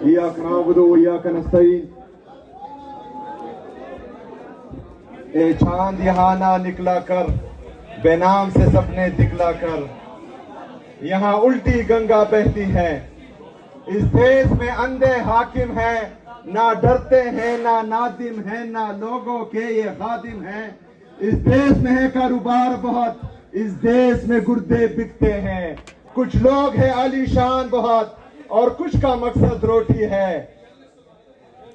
इय्याक नअबुदु व इय्याक नस्तईन। ए चांद यहाँ ना निकला कर, बेनाम से सपने दिखला कर, यहाँ उल्टी गंगा बहती है। इस देश में अंधे हाकिम है, ना डरते हैं ना नादिम है, ना लोगों के ये खादिम है। इस देश में है कारोबार बहुत, इस देश में गुर्दे बिकते हैं। कुछ लोग हैं आलीशान बहुत और कुछ का मकसद रोटी है।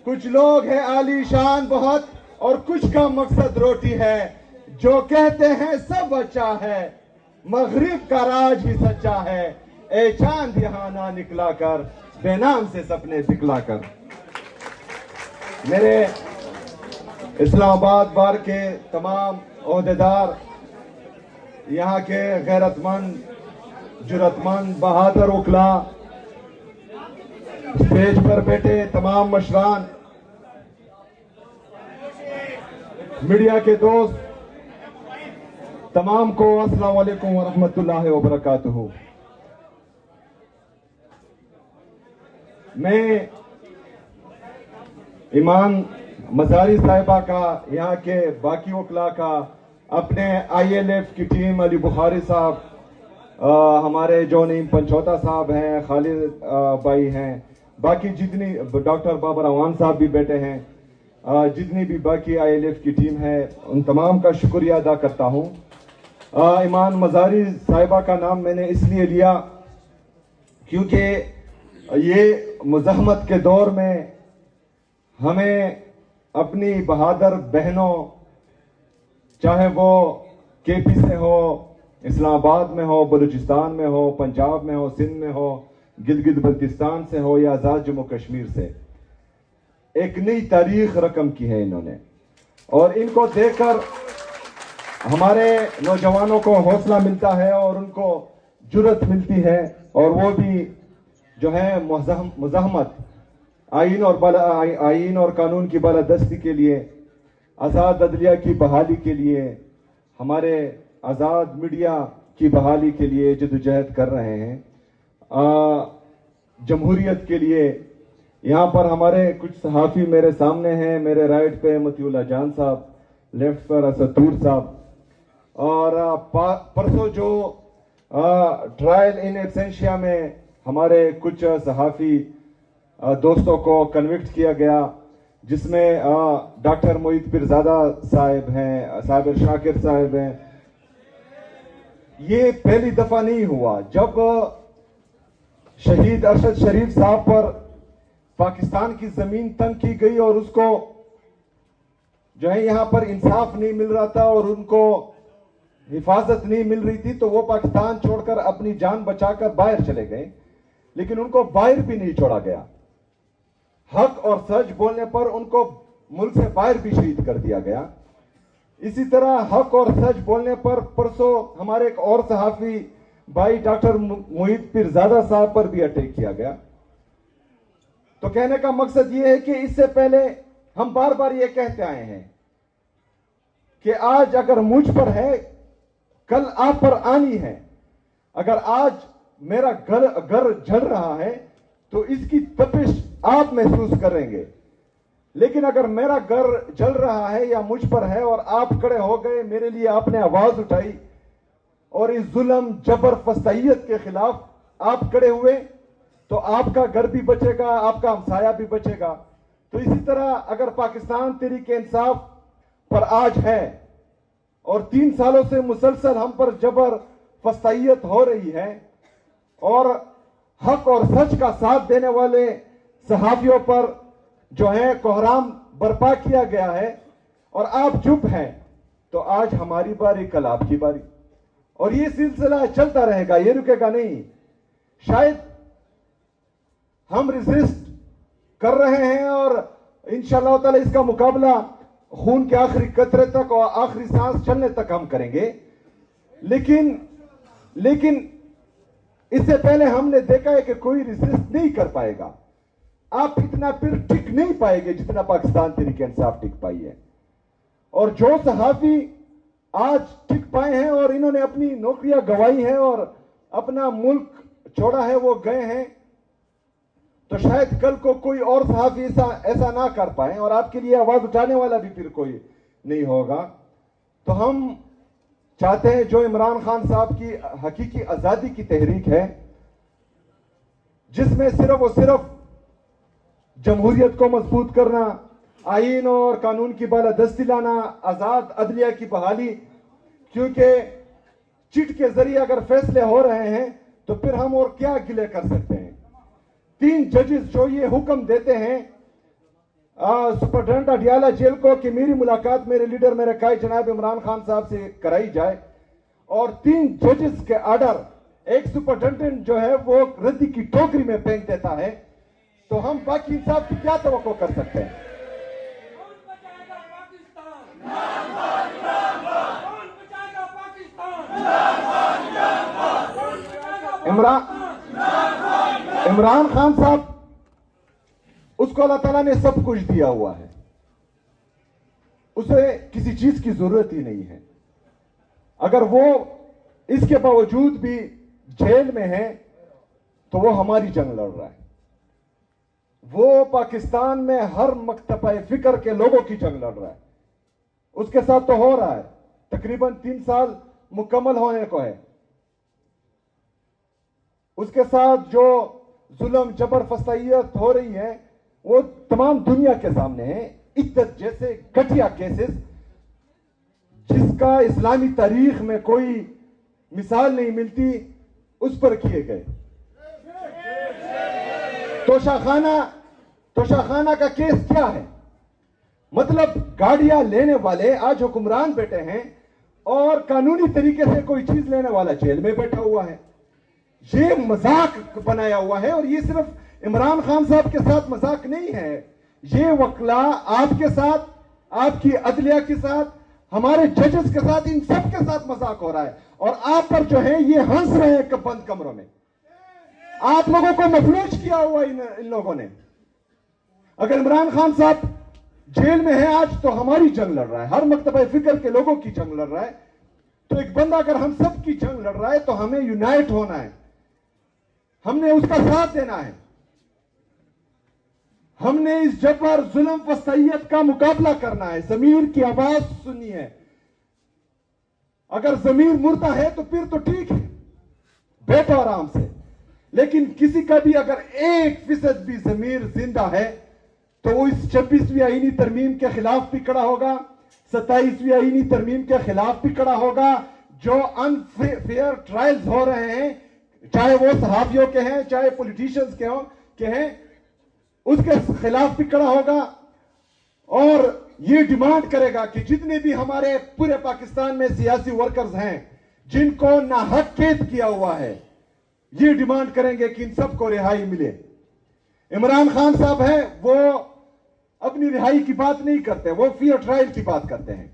कुछ लोग हैं आलीशान बहुत और कुछ का मकसद रोटी है। जो कहते हैं सब अच्छा है, मगरिब का राज ही सच्चा है। ए चांद यहाँ ना निकला कर, बेनाम से सपने दिखला कर। मेरे इस्लामाबाद बार के तमाम ओहदेदार, यहाँ के गैरतमंद, जुरतमंद, बहादुर उकला, स्टेज पर बैठे तमाम मशरान, मीडिया के दोस्त, तमाम को अस्सलाम वालेकुम व रहमतुल्लाहि व बरकातुहू। मैं ईमान मजारी साहिबा का, यहाँ के बाकी वकला का, अपने ILF की टीम, अली बुखारी साहब, हमारे जो नीम पंचौता साहब हैं, खालिद भाई हैं, बाकी जितनी, डॉक्टर बाबर अवान साहब भी बैठे हैं, जितनी भी बाकी ILF की टीम है, उन तमाम का शुक्रिया अदा करता हूँ। ईमान मजारी साहिबा का नाम मैंने इसलिए लिया क्योंकि ये मुज़ाहमत के दौर में हमें अपनी बहादुर बहनों, चाहे वो KP से हो, इस्लामाबाद में हो, बलूचिस्तान में हो, पंजाब में हो, सिंध में हो, गिलगित बल्तिस्तान से हो या आज़ाद जम्मू कश्मीर से, एक नई तारीख रकम की है इन्होंने। और इनको देखकर हमारे नौजवानों को हौसला मिलता है और उनको जुर्रत मिलती है, और वो भी जो है मुज़ाहमत, आईन और कानून की बालादस्ती के लिए, आज़ाद अदलिया की बहाली के लिए, हमारे आज़ाद मीडिया की बहाली के लिए जदोजहद कर रहे हैं, जमहूरियत के लिए। यहाँ पर हमारे कुछ सहाफ़ी मेरे सामने हैं, मेरे राइट पे मतिउल्लाह जान साहब, लेफ्ट पर असदूर साहब, और परसों जो ट्रायल इन एब्सेंशिया में हमारे कुछ सहाफ़ी दोस्तों को कन्विक्ट किया गया, जिसमें डॉक्टर मोईद पीरजादा साहिब हैं, साबिर शाकिर साहिब हैं। ये पहली दफा नहीं हुआ। जब शहीद अरशद शरीफ साहब पर पाकिस्तान की जमीन तंग की गई और उसको जो है यहाँ पर इंसाफ नहीं मिल रहा था और उनको हिफाजत नहीं मिल रही थी, तो वो पाकिस्तान छोड़कर अपनी जान बचाकर बाहर चले गए, लेकिन उनको बाहर भी नहीं छोड़ा गया। हक और सच बोलने पर उनको मुल्क से बाहर भी शहीद कर दिया गया। इसी तरह हक और सच बोलने पर परसों हमारे एक और सहाफी भाई डॉक्टर मोईद पीरजादा साहब पर भी अटैक किया गया। तो कहने का मकसद यह है कि इससे पहले हम बार बार ये कहते आए हैं कि आज अगर मुझ पर है, कल आप पर आनी है। अगर आज मेरा घर जल रहा है तो इसकी तपिश आप महसूस करेंगे, लेकिन अगर मेरा घर जल रहा है या मुझ पर है और आप खड़े हो गए, मेरे लिए आपने आवाज उठाई और इस जुल्म, जबर, फसाइयत के खिलाफ आप खड़े हुए, तो आपका घर भी बचेगा, आपका हमसाया भी बचेगा। तो इसी तरह अगर पाकिस्तान तहरीक इंसाफ पर आज है और 3 सालों से मुसलसल हम पर जबर, फसाइयत हो रही है और हक और सच का साथ देने वाले सहाफियों पर जो है कोहराम बर्पा किया गया है और आप चुप हैं, तो आज हमारी बारी, कल आपकी बारी, और ये सिलसिला चलता रहेगा, ये रुकेगा नहीं। शायद हम रेजिस्ट कर रहे हैं और इंशाअल्लाह ताला इसका मुकाबला खून के आखिरी कतरे तक और आखिरी सांस चलने तक हम करेंगे। लेकिन इससे पहले हमने देखा है कि कोई रेजिस्ट नहीं कर पाएगा। आप इतना फिर टिक नहीं पाएंगे जितना पाकिस्तान तहरीक इंसाफ टिक पाई है। और जो सहाफी आज टिक पाए हैं और इन्होंने अपनी नौकरियां गंवाई हैं और अपना मुल्क छोड़ा है, वो गए हैं, तो शायद कल को कोई और सहाफी ऐसा ना कर पाए और आपके लिए आवाज उठाने वाला भी फिर कोई नहीं होगा। तो हम चाहते हैं जो इमरान खान साहब की हकीकी आजादी की तहरीक है, जिसमें सिर्फ और सिर्फ जमहूरियत को मजबूत करना, आईन और कानून की बालादस्ती लाना, आजाद अदलिया की बहाली, क्योंकि चिट के जरिए अगर फैसले हो रहे हैं तो फिर हम और क्या गिले कर सकते हैं। 3 जजेस जो ये हुक्म देते हैं सुपरिटेंडेंट अडियाला जेल को कि मेरी मुलाकात मेरे लीडर मेरे कायद जनाब इमरान खान साहब से कराई जाए, और 3 जजेस के आर्डर एक सुपरिटेंडेंट जो है वो रद्दी की टोकरी में फेंक देता है, तो हम बाकी इंसाफ की क्या तवक्को कर सकते हैं। इमरान खान साहब, उसको अल्लाह ताला ने सब कुछ दिया हुआ है, उसे किसी चीज की जरूरत ही नहीं है। अगर वो इसके बावजूद भी जेल में है तो वो हमारी जंग लड़ रहा है। वो पाकिस्तान में हर मकतबा फिक्र के लोगों की जंग लड़ रहा है। उसके साथ तो हो रहा है, तकरीबन 3 साल मुकम्मल होने को है। उसके साथ जो जुल्म जबर फसाइयत हो रही है वो तमाम दुनिया के सामने है। इद्दत जैसे घटिया केसेस जिसका इस्लामी तारीख में कोई मिसाल नहीं मिलती, उस पर किए गए। तोशाखाना का केस क्या है? मतलब गाड़ियां लेने वाले आज हुक्मरान बैठे हैं और कानूनी तरीके से कोई चीज लेने वाला जेल में बैठा हुआ है। ये मजाक बनाया हुआ है, और ये सिर्फ इमरान खान साहब के साथ मजाक नहीं है, ये वकला आपके साथ, आपकी अदलिया के साथ, हमारे जजेस के साथ, इन सब के साथ मजाक हो रहा है। और आप पर जो है ये हंस रहे हैं बंद कमरों में। आप लोगों को मफलूज किया हुआ इन लोगों ने। अगर इमरान खान साहब जेल में है आज तो हमारी जंग लड़ रहा है, हर मकतबा फिक्र के लोगों की जंग लड़ रहा है। तो एक बंदा अगर हम सब की जंग लड़ रहा है तो हमें यूनाइट होना है, हमने उसका साथ देना है। हमने इस जबर जुल्म फसाइयत का मुकाबला करना है, जमीर की आवाज सुननी है। अगर जमीर मुर्दा है तो फिर तो ठीक है, बैठो आराम से, लेकिन किसी का भी अगर 1% भी जमीर जिंदा है तो वो इस 26वीं आईनी तरमीम के खिलाफ भी खड़ा होगा, 27वीं आईनी तरमीम के खिलाफ भी खड़ा होगा। जो अनफेयर ट्रायल्स हो रहे हैं, चाहे वो सहाफियों के हैं चाहे पॉलिटिशियंस के हैं, उसके खिलाफ भी खड़ा होगा। और ये डिमांड करेगा कि जितने भी हमारे पूरे पाकिस्तान में सियासी वर्कर्स हैं जिनको नाहक कैद किया हुआ है, ये डिमांड करेंगे कि इन सबको रिहाई मिले। इमरान खान साहब है वो अपनी रिहाई की बात नहीं करते, वो फेयर ट्रायल की बात करते हैं।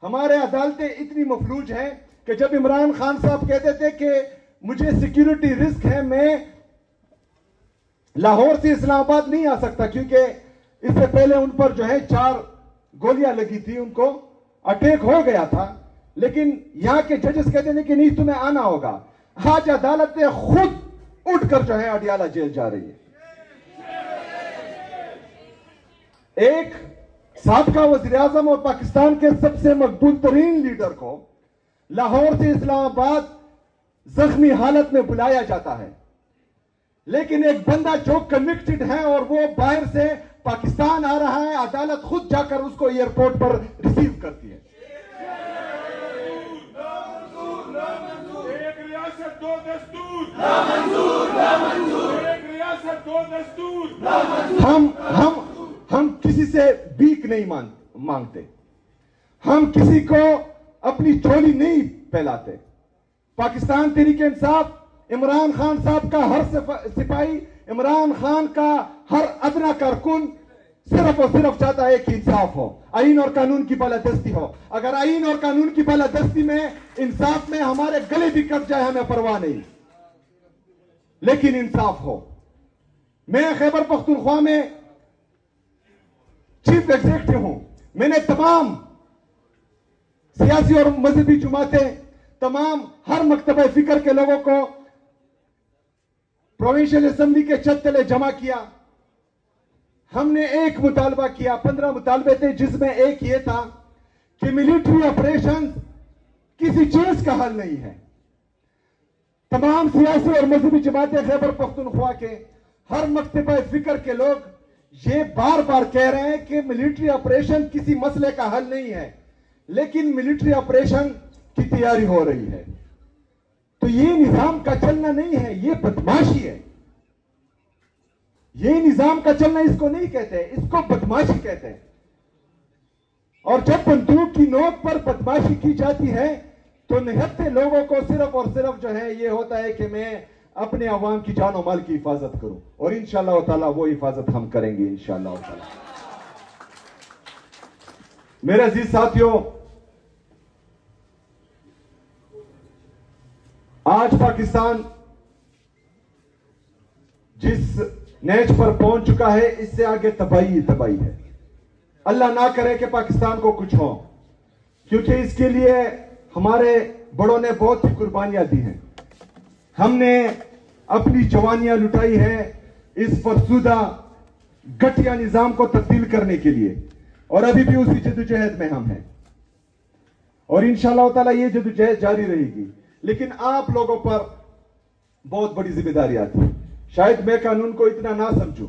हमारे अदालतें इतनी मफलूज हैं कि जब इमरान खान साहब कहते थे कि मुझे सिक्योरिटी रिस्क है, मैं लाहौर से इस्लामाबाद नहीं आ सकता क्योंकि इससे पहले उन पर जो है 4 गोलियां लगी थी, उनको अटैक हो गया था, लेकिन यहां के जजेस कहते थे कि नहीं तुम्हें आना होगा। आज अदालतें खुद उठकर जो है अडियाला जेल जा रही है। एक साबका वजीर आजम और पाकिस्तान के सबसे मकबूल तरीन लीडर को लाहौर से इस्लामाबाद जख्मी हालत में बुलाया जाता है, लेकिन एक बंदा जो कन्विक्टेड है और वो बाहर से पाकिस्तान आ रहा है, अदालत खुद जाकर उसको एयरपोर्ट पर रिसीव करती है। एक रियासत दो दस्तूर, एक रियासत दो दस्तूर। हम किसी से भीख नहीं मांगते, हम किसी को अपनी झोली नहीं फैलाते। पाकिस्तान तहरीके इंसाफ इमरान खान साहब का हर सिपाही, इमरान खान का हर अदना कारकुन सिर्फ और सिर्फ चाहता है कि इंसाफ हो, आईन और कानून की बालादस्ती हो। अगर आईन और कानून की बालादस्ती में, इंसाफ में हमारे गले भी कट जाए हमें परवाह नहीं, लेकिन इंसाफ हो। मैं खैबर पख्तूनख्वा में चीफ एग्जीक्यूटिव हूं। मैंने तमाम सियासी और मजहबी जमातें, तमाम हर मकतबा फिक्र के लोगों को प्रोविंशियल असेंबली के छत तले जमा किया। हमने एक मुतालबा किया, 15 मुतालबे थे, जिसमें एक ये था कि मिलिट्री ऑपरेशन किसी चीज का हल नहीं है। तमाम सियासी और मजहबी जमातें खैबर पख्तूनख्वा के हर मकतबा फिक्र के लोग ये बार बार कह रहे हैं कि मिलिट्री ऑपरेशन किसी मसले का हल नहीं है, लेकिन मिलिट्री ऑपरेशन की तैयारी हो रही है। तो ये निजाम का चलना नहीं है, ये बदमाशी है। ये निजाम का चलना इसको नहीं कहते, इसको बदमाशी कहते हैं। और जब बंदूक की नोक पर बदमाशी की जाती है तो निहत्ते लोगों को सिर्फ और सिर्फ जो है ये होता है कि मैं अपने अवाम की जान और माल की हिफाजत करूं, और इंशाअल्लाह ताला वो हिफाजत हम करेंगे इंशाअल्लाह ताला। मेरे अजीज साथियों, आज पाकिस्तान जिस नेच पर पहुंच चुका है, इससे आगे तबाही तबाही है। अल्लाह ना करे कि पाकिस्तान को कुछ हो, क्योंकि इसके लिए हमारे बड़ों ने बहुत ही कुर्बानियां दी हैं। हमने अपनी जवानियां लुटाई है इस फरसुदा घटिया निजाम को तब्दील करने के लिए, और अभी भी उसी जद्दोजहद में हम हैं, और इंशाअल्लाह ताला ये जद्दोजहद जारी रहेगी। लेकिन आप लोगों पर बहुत बड़ी जिम्मेदारी आती है। शायद मैं कानून को इतना ना समझूं,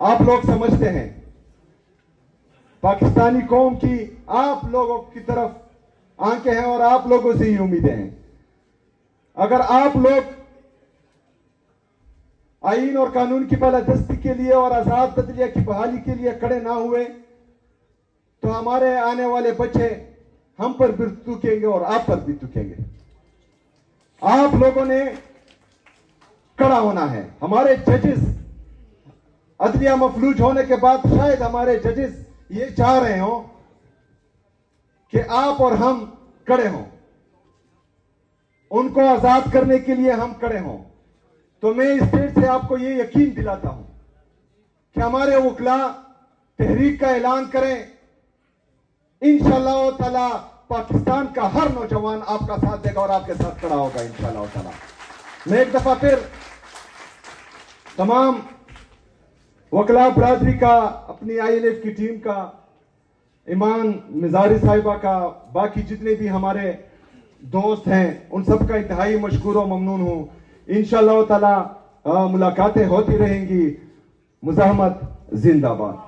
आप लोग समझते हैं। पाकिस्तानी कौम की आप लोगों की तरफ आंखें हैं और आप लोगों से ही उम्मीदें हैं। अगर आप लोग आईन और कानून की बालादस्ती के लिए और आजाद बदलिया की बहाली के लिए खड़े ना हुए तो हमारे आने वाले बच्चे हम पर भी तुकेंगे और आप पर भी तुकेंगे। आप लोगों ने खड़ा होना है। हमारे जजेस अदलिया मफलूज होने के बाद शायद हमारे जजेस ये चाह रहे हो कि आप और हम खड़े हों, उनको आजाद करने के लिए हम खड़े हों। तो मैं इस स्टेज से आपको ये यकीन दिलाता हूं कि हमारे वकला तहरीक का ऐलान करें, इंशाअल्लाह ताला पाकिस्तान का हर नौजवान आपका साथ देगा और आपके साथ खड़ा होगा इंशाअल्लाह ताला। मैं एक दफा फिर तमाम वकला बरादरी का, अपनी INF की टीम का, ईमान मिजारी साहिबा का, बाकी जितने भी हमारे दोस्त हैं, उन सब का इंतहाई मशकूर और ममनून हूं। इंशाअल्लाह ताला मुलाकातें होती रहेंगी। मुज़ाहमत जिंदाबाद।